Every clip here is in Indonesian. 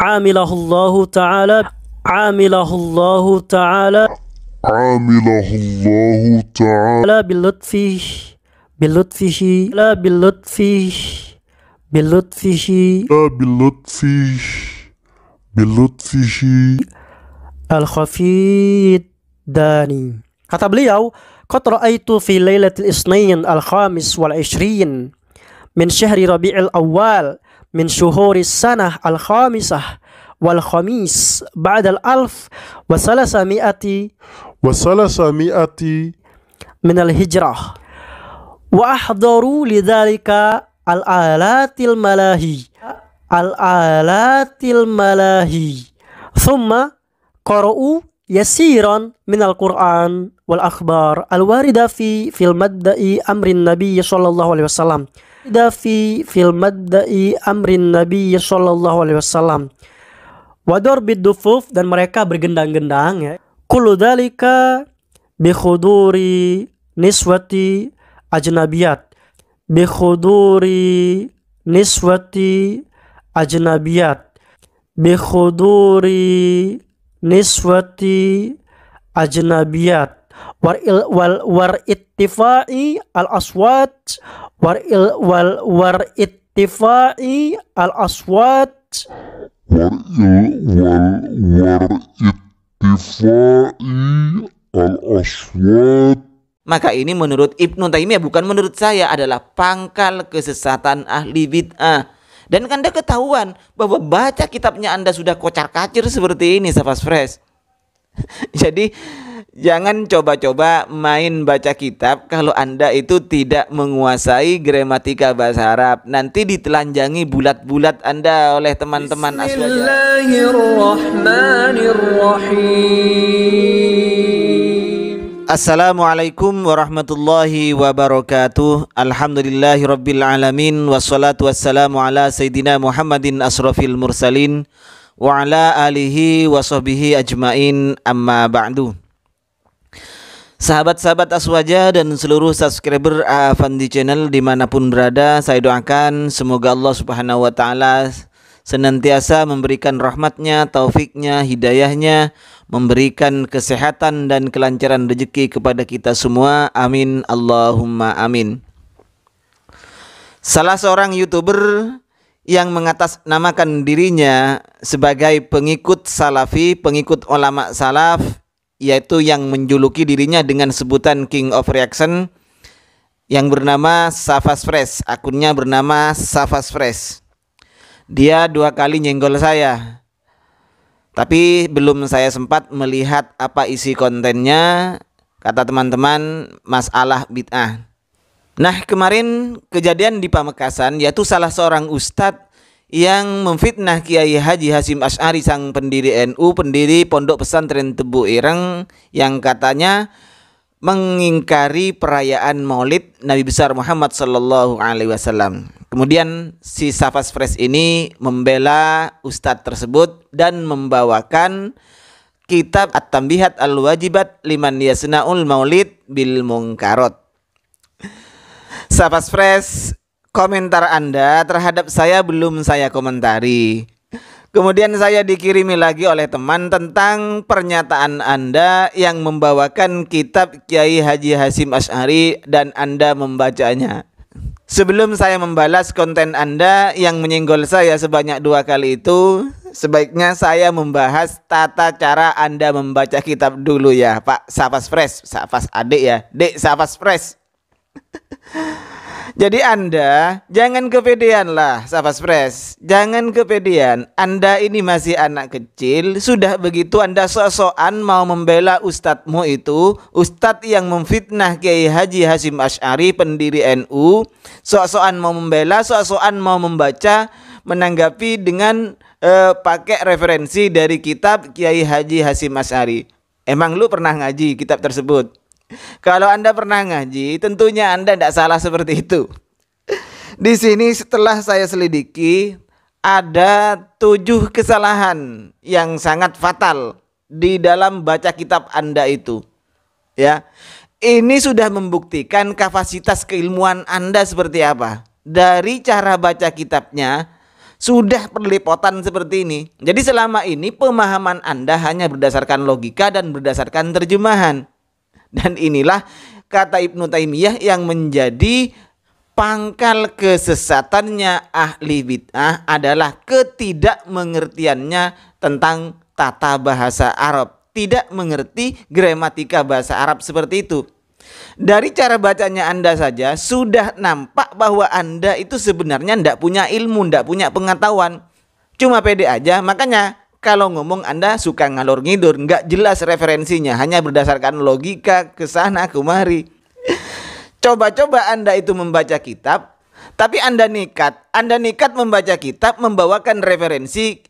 Amilahullahu ta'ala. Amilahullahu ta'ala. Amilahullahu ta'ala Bilutfihi. Bilutfihi. La bilutfihi. Bilutfihi. la bilutfihi Al-Khafid Dani. Kata beliau, qad ra'aitu fi lailatul isnain al-khamis wal 20 min syahri Rabi'il Awwal min syuhuris sanah al-khamisah wal khamis ba'da al-alf wa salasami'ati min al-hijrah wa ahdaru lidzalika al-alatil malahi thumma qara'u yasiran minal Qur'an wal akhbar al-warida fil madda'i amrin Nabi sallallahu alaihi wasallam. Fil madda'i amrin Nabi sallallahu alaihi wasallam. Wa darbid dufuf, dan mereka bergendang-gendang ya. Kullu dzalika bi khuduri niswati ajnabiyat. Bi khuduri niswati ajnabiyat. Bi khuduri niswati ajnabiyat war ittifa'i al aswat war ittifa'i al aswat Maka ini menurut Ibnu Taimiyah, bukan menurut saya, adalah pangkal kesesatan ahli bid'ah. Dan Anda ketahuan bahwa baca kitabnya Anda sudah kocar-kacir seperti ini, Safas Fresh. Jadi jangan coba-coba main baca kitab kalau Anda itu tidak menguasai gramatika bahasa Arab. Nanti ditelanjangi bulat-bulat Anda oleh teman-teman aswaja. Assalamualaikum warahmatullahi wabarakatuh. Alhamdulillahirabbil alamin, wassalatu wassalamu ala sayidina Muhammadin asrofil mursalin wa ala alihi wa sahbihi ajmain, amma ba'du. Sahabat-sahabat Aswaja dan seluruh subscriber Afandi Channel dimanapun berada, saya doakan semoga Allah subhanahu wa ta'ala senantiasa memberikan rahmatnya, taufiknya, hidayahnya, memberikan kesehatan dan kelancaran rezeki kepada kita semua. Amin, Allahumma amin. Salah seorang YouTuber yang mengatasnamakan dirinya sebagai pengikut salafi, pengikut ulama salaf, yaitu yang menjuluki dirinya dengan sebutan King of Reaction, yang bernama Safas Fresh. Akunnya bernama Safas Fresh. Dia 2 kali nyenggol saya, tapi belum saya sempat melihat apa isi kontennya. Kata teman-teman, masalah bid'ah. Nah, kemarin kejadian di Pamekasan, yaitu salah seorang ustadz yang memfitnah Kiai Haji Hasyim Asy'ari, sang pendiri NU, pendiri Pondok Pesantren Tebu Ireng, yang katanya mengingkari perayaan Maulid Nabi besar Muhammad sallallahu alaihi wasallam. Kemudian si Safas Fresh ini membela ustadz tersebut dan membawakan kitab At-Tanbihat Al-Wajibat Liman Yasna'ul Maulid Bil Munkarot. Safas Fresh, komentar Anda terhadap saya belum saya komentari. Kemudian saya dikirimi lagi oleh teman tentang pernyataan Anda yang membawakan kitab Kiai Haji Hasyim Asy'ari dan Anda membacanya. Sebelum saya membalas konten Anda yang menyenggol saya sebanyak 2 kali itu, sebaiknya saya membahas tata cara Anda membaca kitab dulu ya, Pak Safas Fresh. Safas adik ya, Dek Safas Fresh. Jadi Anda jangan kepedean lah, Safas Fresh. Jangan kepedean. Anda ini masih anak kecil. Sudah begitu Anda sok-sokan mau membela ustadzmu itu, ustadz yang memfitnah Kiai Haji Hasyim Asy'ari, pendiri NU. Sok-sokan mau membela, sok-sokan mau membaca, menanggapi dengan pakai referensi dari kitab Kiai Haji Hasyim Asy'ari. Emang lu pernah ngaji kitab tersebut? Kalau Anda pernah ngaji, tentunya Anda tidak salah seperti itu. Di sini setelah saya selidiki, ada 7 kesalahan yang sangat fatal di dalam baca kitab Anda itu. Ya, ini sudah membuktikan kapasitas keilmuan Anda seperti apa. Dari cara baca kitabnya Sudah perlepotan seperti ini. Jadi selama ini pemahaman Anda hanya berdasarkan logika dan berdasarkan terjemahan. Dan inilah kata Ibnu Taimiyah yang menjadi pangkal kesesatannya ahli bid'ah adalah ketidakmengertiannya tentang tata bahasa Arab. Tidak mengerti gramatika bahasa Arab seperti itu. Dari cara bacanya Anda saja sudah nampak bahwa Anda itu sebenarnya tidak punya ilmu, tidak punya pengetahuan. Cuma pede aja, makanya kalau ngomong Anda suka ngalor ngidur, nggak jelas referensinya, hanya berdasarkan logika kesana kemari. Coba-coba Anda itu membaca kitab, tapi Anda nekat membaca kitab, membawakan referensi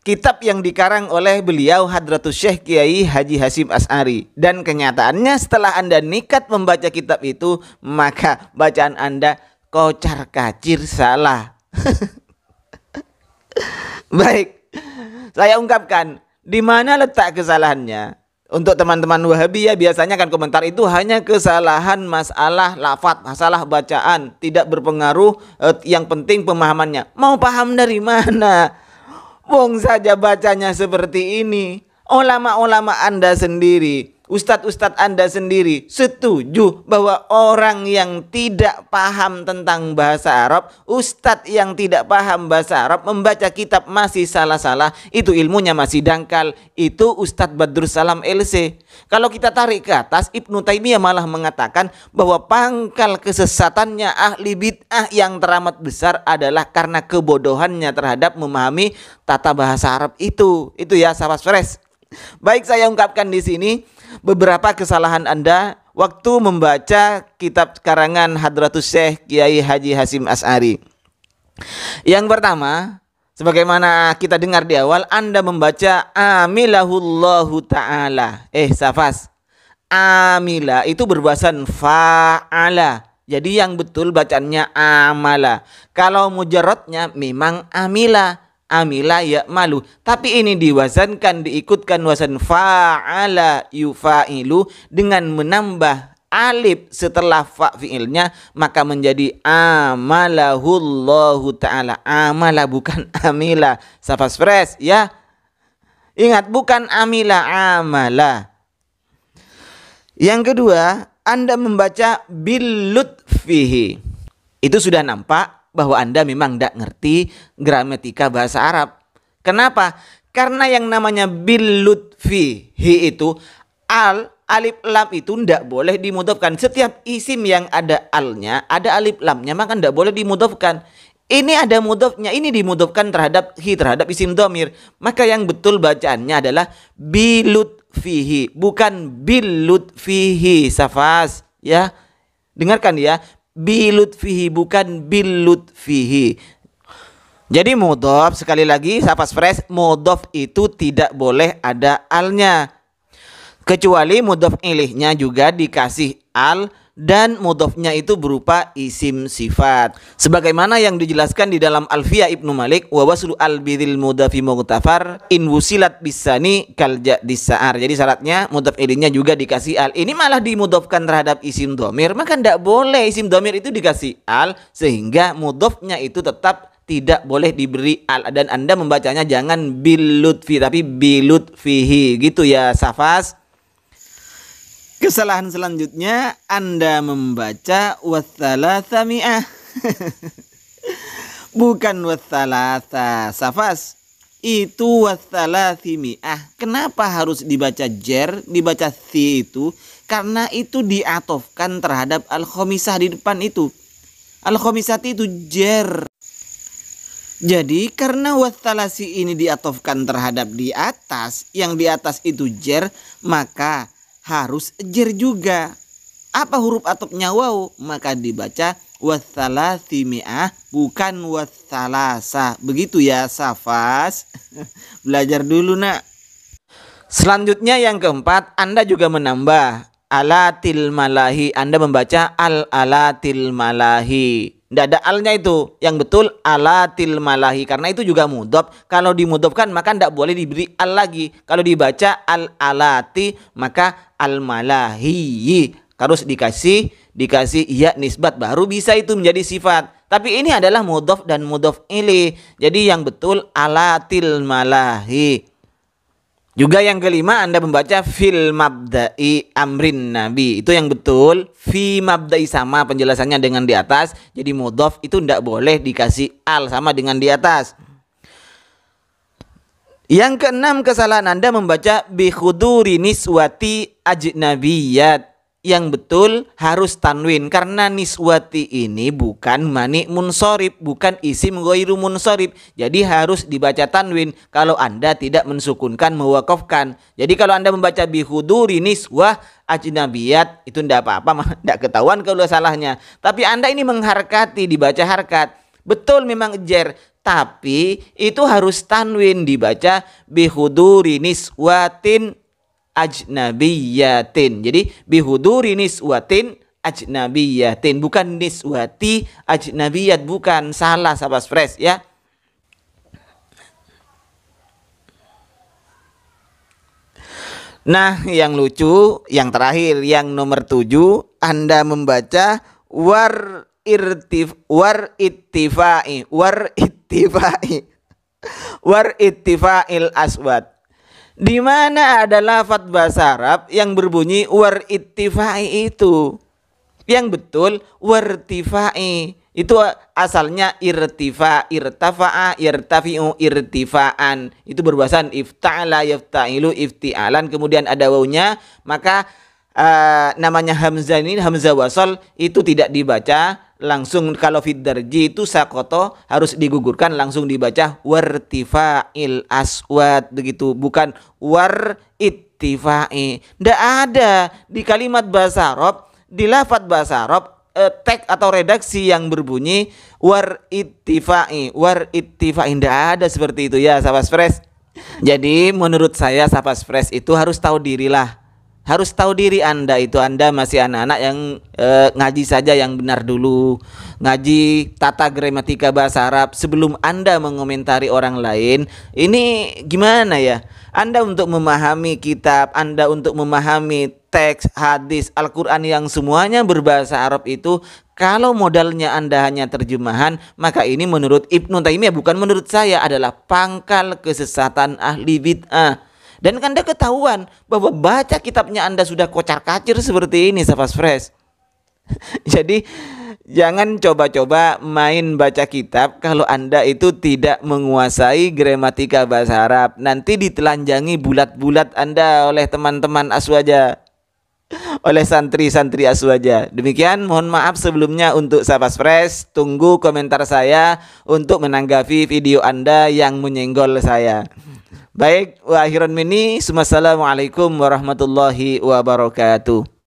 kitab yang dikarang oleh beliau Hadratus Syekh Kiai Haji Hasyim Asy'ari. Dan kenyataannya setelah Anda nekat membaca kitab itu, maka bacaan Anda kocar kacir salah. Baik, saya ungkapkan di mana letak kesalahannya. Untuk teman-teman Wahabi ya biasanya kan komentar itu hanya kesalahan masalah lafadz, masalah bacaan, tidak berpengaruh, yang penting pemahamannya. Mau paham dari mana? Wong saja bacanya seperti ini. Ulama-ulama Anda sendiri, ustadz-ustadz Anda sendiri setuju bahwa orang yang tidak paham tentang bahasa Arab, ustadz yang tidak paham bahasa Arab membaca kitab masih salah-salah, itu ilmunya masih dangkal. Itu Ustadz Badrus Salam LC. Kalau kita tarik ke atas, Ibnu Taimiyah malah mengatakan bahwa pangkal kesesatannya ahli bid'ah yang teramat besar adalah karena kebodohannya terhadap memahami tata bahasa Arab itu. Itu ya sahabat fresh. Baik, saya ungkapkan di sini beberapa kesalahan Anda waktu membaca kitab karangan Hadratus Syekh Kiai Haji Hasyim Asy'ari. Yang pertama, sebagaimana kita dengar di awal, Anda membaca amilahullahu ta'ala. Safas, amila itu berbahasan fa'ala. Jadi yang betul bacaannya amala. Kalau mujarradnya memang amila. Amila ya malu, tapi ini diwazankan, diikutkan wazan fa'ala yufa'ilu dengan menambah alif setelah fa fi'ilnya, maka menjadi amalahullahu ta'ala. Amala bukan amila. Safas fresh ya. Ingat, bukan amila, amala. Yang kedua, Anda membaca bilutfihi. Itu sudah nampak bahwa Anda memang tidak ngerti gramatika bahasa Arab. Kenapa? Karena yang namanya bilutfihi itu alif lam itu tidak boleh dimudhofkan. Setiap isim yang ada alnya, ada alif lamnya, maka tidak boleh dimudhofkan. Ini ada mudhofnya, ini dimudhofkan terhadap isim dhamir. Maka yang betul bacaannya adalah bilutfihi, bukan bilutfihi. Safas ya. Dengarkan ya. Bilutfihi bukan bilutfihi. Jadi mudhof, sekali lagi safas fresh, mudhof itu tidak boleh ada alnya. Kecuali mudhof ilaihinya juga dikasih al dan mudhofnya itu berupa isim sifat. Sebagaimana yang dijelaskan di dalam Alfiyah Ibnu Malik, wa waslu al bidil mudhafi mughtafar in wusilat bisani kal ja'disa'ar. Jadi syaratnya mudhaf ilaihinya juga dikasih al. Ini malah dimudhofkan terhadap isim dhamir, maka tidak boleh isim dhamir itu dikasih al, sehingga mudhofnya itu tetap tidak boleh diberi al, dan Anda membacanya jangan bilutfi tapi bilutfihi gitu ya Safas. Kesalahan selanjutnya, Anda membaca wathalathami'ah. Bukan wathalatha. Safas, itu wathalathimi'ah. Kenapa harus dibaca jer, dibaca thi itu? Karena itu diatofkan terhadap al-khomisah di depan itu. Al-khomisati itu jer. Jadi karena wathalasi ini diatofkan terhadap di atas, yang di atas itu jer, maka harus jer juga. Apa huruf atofnya waw? Maka dibaca wathalathimi'ah bukan wathalasa. Begitu ya Safas. Belajar dulu nak. Selanjutnya yang keempat, Anda juga menambah alatil malahi. Anda membaca al-alatil malahi. Tidak ada alnya itu. Yang betul alatil malahi. Karena itu juga mudhof. Kalau dimudhofkan maka tidak boleh diberi al lagi. Kalau dibaca al-alati maka al-malahi. Harus dikasih ya nisbat. Baru bisa itu menjadi sifat. Tapi ini adalah mudhof dan mudhof ilaih. Jadi yang betul alatil malahi. Juga yang kelima, Anda membaca fil mabda'i amrin nabi. Itu yang betul. Fi mabda'i sama penjelasannya dengan di atas. Jadi mudhof itu tidak boleh dikasih al sama dengan di atas. Yang keenam, kesalahan Anda membaca bi khuduri niswati ajnabiyat. Yang betul harus tanwin, karena niswati ini bukan mani munsorib, bukan isim ghairu munsorib. Jadi harus dibaca tanwin kalau Anda tidak mensukunkan mewakafkan. Jadi kalau Anda membaca bi khuduri niswah ajnabiyat itu tidak apa-apa, tidak ketahuan kalau salahnya. Tapi Anda ini mengharkati, dibaca harkat. Betul memang jer, tapi itu harus tanwin, dibaca bi khuduri niswatin ajnabiyatin. Jadi bihuduri niswatin ajnabiyatin, bukan niswati ajnabiyat, bukan, salah sahabat fresh ya. Nah, yang lucu, yang terakhir, yang nomor 7, Anda membaca war ittifa'il aswad. Di mana ada lafadz bahasa Arab yang berbunyi war ittifa'i itu? Yang betul wartifa'i. Itu asalnya irtifa, irtafa'a, irtafi'u, irtifa'an. Itu berbahasan ifta'ala, yafta'ilu, ifti'alan. Kemudian ada wawunya, maka namanya hamzah ini, hamzah wasal, itu tidak dibaca langsung. Kalau fid darji itu sakoto, harus digugurkan, langsung dibaca wartifa'il aswad, begitu, bukan war ittifa'i. Tidak ada di kalimat bahasa Arab, di lafadz bahasa Arab, teks atau redaksi yang berbunyi war ittifa'i, tidak ada seperti itu ya sahabat fresh. Jadi menurut saya sahabat fresh itu harus tahu dirilah. Harus tahu diri Anda itu, Anda masih anak-anak yang ngaji saja yang benar dulu. Ngaji tata gramatika bahasa Arab sebelum Anda mengomentari orang lain. Ini gimana ya? Anda untuk memahami kitab, Anda untuk memahami teks, hadis, Al-Quran yang semuanya berbahasa Arab itu, kalau modalnya Anda hanya terjemahan, maka ini menurut Ibnu Taimiyah, bukan menurut saya, adalah pangkal kesesatan ahli bid'ah. Dan Anda ketahuan bahwa baca kitabnya Anda sudah kocar-kacir seperti ini sahabat fresh. Jadi jangan coba-coba main baca kitab kalau Anda itu tidak menguasai gramatika bahasa Arab. Nanti ditelanjangi bulat-bulat Anda oleh teman-teman aswaja, oleh santri-santri aswaja. Demikian, mohon maaf sebelumnya untuk sahabat fresh. Tunggu komentar saya untuk menanggapi video Anda yang menyenggol saya. Baik, wa akhiran minni, assalamualaikum warahmatullahi wabarakatuh.